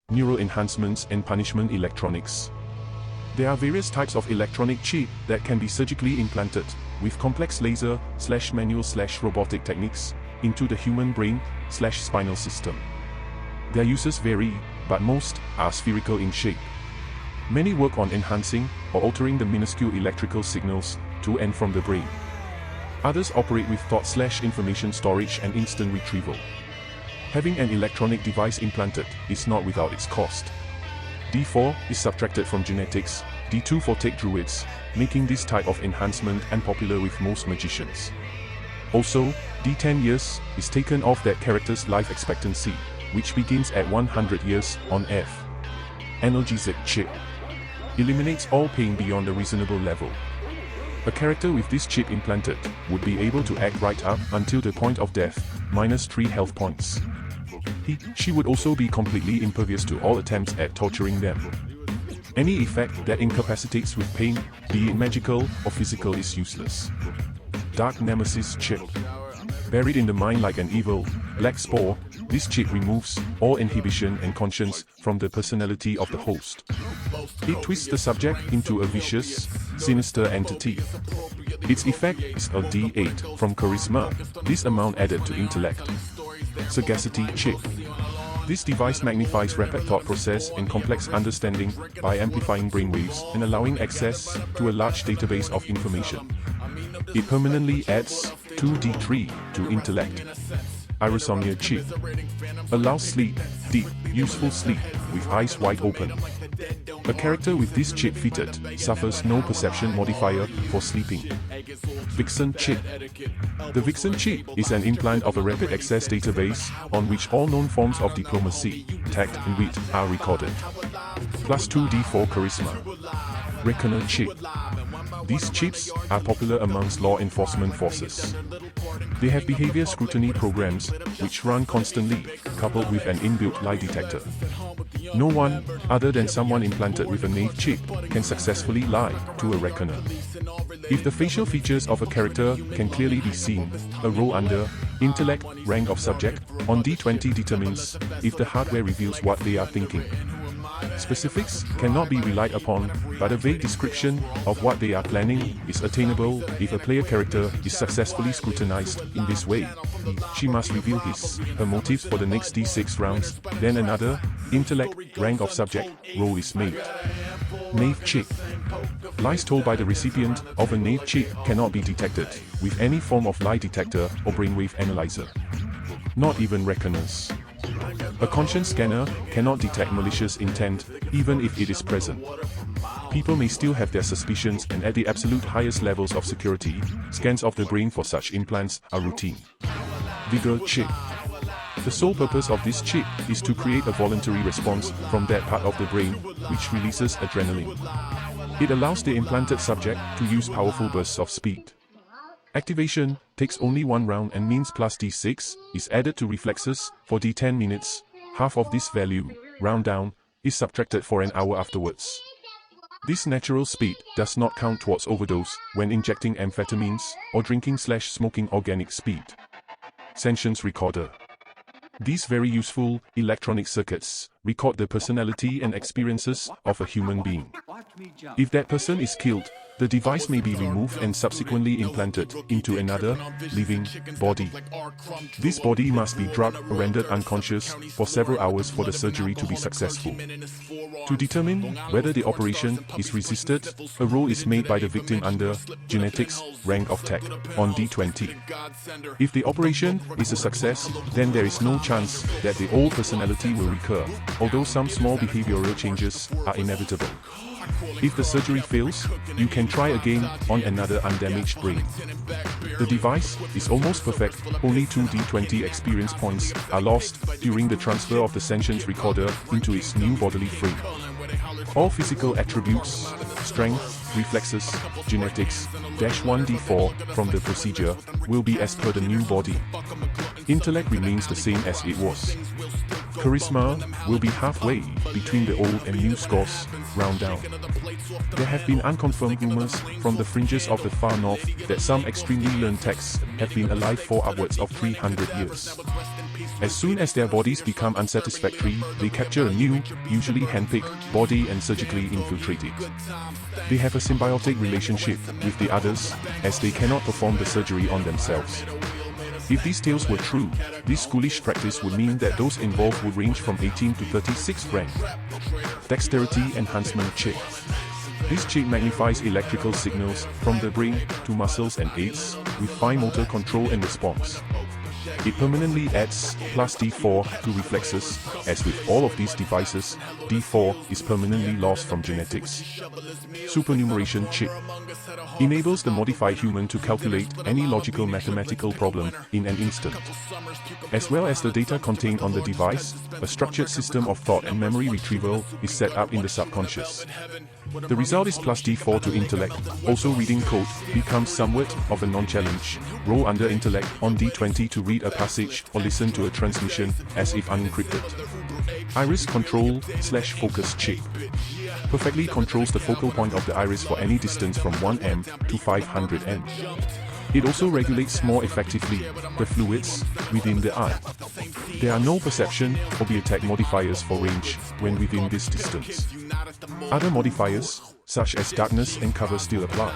neural enhancements and punishment electronics. There are various types of electronic chip that can be surgically implanted, with complex laser/manual/robotic techniques, into the human brain/spinal system. Their uses vary, but most are spherical in shape. Many work on enhancing or altering the minuscule electrical signals to and from the brain. Others operate with thought/information storage and instant retrieval. Having an electronic device implanted is not without its cost. D4 is subtracted from genetics, D2 for tech druids, making this type of enhancement unpopular with most magicians. Also, D10 years is taken off that character's life expectancy, which begins at 100 years on F. Analgesic chip eliminates all pain beyond a reasonable level. A character with this chip implanted would be able to act right up until the point of death, -3 health points. She would also be completely impervious to all attempts at torturing them. Any effect that incapacitates with pain, be it magical or physical, is useless. Dark Nemesis chip. Buried in the mind like an evil, black spore, this chip removes all inhibition and conscience from the personality of the host. It twists the subject into a vicious, sinister entity. Its effect is a D8 from charisma, this amount added to intellect. Sagacity chip. This device magnifies rapid thought process and complex understanding by amplifying brainwaves and allowing access to a large database of information. It permanently adds 2d3 to intellect. Aerosomnia chip. Allows sleep, deep, useful sleep, with eyes wide open. A character with this chip fitted suffers no perception modifier for sleeping. Vixen chip. The Vixen chip is an implant of a rapid access database on which all known forms of diplomacy, tact and wit are recorded. Plus 2d4 charisma. Reckoner chip. These chips are popular amongst law enforcement forces. They have behavior scrutiny programs, which run constantly, coupled with an inbuilt lie detector. No one, other than someone implanted with a knave chip, can successfully lie to a reckoner. If the facial features of a character can clearly be seen, a roll under intellect, rank of subject, on D20 determines if the hardware reveals what they are thinking. Specifics cannot be relied upon, but a vague description of what they are planning is attainable if a player character is successfully scrutinized in this way. She must reveal her motives for the next D6 rounds, then another intellect, rank of subject, roll is made. Knave chip. Lies told by the recipient of a knave chip cannot be detected with any form of lie detector or brainwave analyzer. Not even reckoners. A conscience scanner cannot detect malicious intent, even if it is present. People may still have their suspicions, and at the absolute highest levels of security, scans of the brain for such implants are routine. Vigor chip. The sole purpose of this chip is to create a voluntary response from that part of the brain, which releases adrenaline. It allows the implanted subject to use powerful bursts of speed. Activation takes only 1 round and means plus D6 is added to reflexes for D10 minutes. Half of this value, round down, is subtracted for an hour afterwards. This natural speed does not count towards overdose when injecting amphetamines or drinking/smoking organic speed. Sentience recorder. These very useful electronic circuits record the personality and experiences of a human being. If that person is killed, the device may be removed and subsequently implanted into another, living, body. This body must be drugged or rendered unconscious for several hours for the surgery to be successful. To determine whether the operation is resisted, a roll is made by the victim under genetics, rank of tech, on D20. If the operation is a success, then there is no chance that the old personality will recur, although some small behavioral changes are inevitable. If the surgery fails, you can try again on another undamaged brain. The device is almost perfect, only 2 D20 experience points are lost during the transfer of the sentience recorder into its new bodily frame. All physical attributes, strength, reflexes, genetics, -1d4 from the procedure, will be as per the new body. Intellect remains the same as it was. Charisma will be halfway between the old and new scores, round down. There have been unconfirmed rumors from the fringes of the far north that some extremely learned techs have been alive for upwards of 300 years. As soon as their bodies become unsatisfactory, they capture a new, usually handpicked, body and surgically infiltrate it. They have a symbiotic relationship with the others, as they cannot perform the surgery on themselves. If these tales were true, this ghoulish practice would mean that those involved would range from 18 to 36 rank. Dexterity Enhancement Chip. This chip magnifies electrical signals from the brain to muscles and aids with fine motor control and response. It permanently adds plus D4 to reflexes, as with all of these devices, D4 is permanently lost from genetics. Supernumeration Chip enables the modified human to calculate any logical mathematical problem in an instant. As well as the data contained on the device, a structured system of thought and memory retrieval is set up in the subconscious. The result is plus D4 to intellect. Also, reading code becomes somewhat of a non-challenge. Roll under intellect on D20 to read a passage or listen to a transmission as if unencrypted. Iris Control/Focus Chip perfectly controls the focal point of the iris for any distance from 1 m to 500 m. It also regulates more effectively the fluids within the eye. There are no perception or attack modifiers for range when within this distance. Other modifiers, such as darkness and cover, still apply.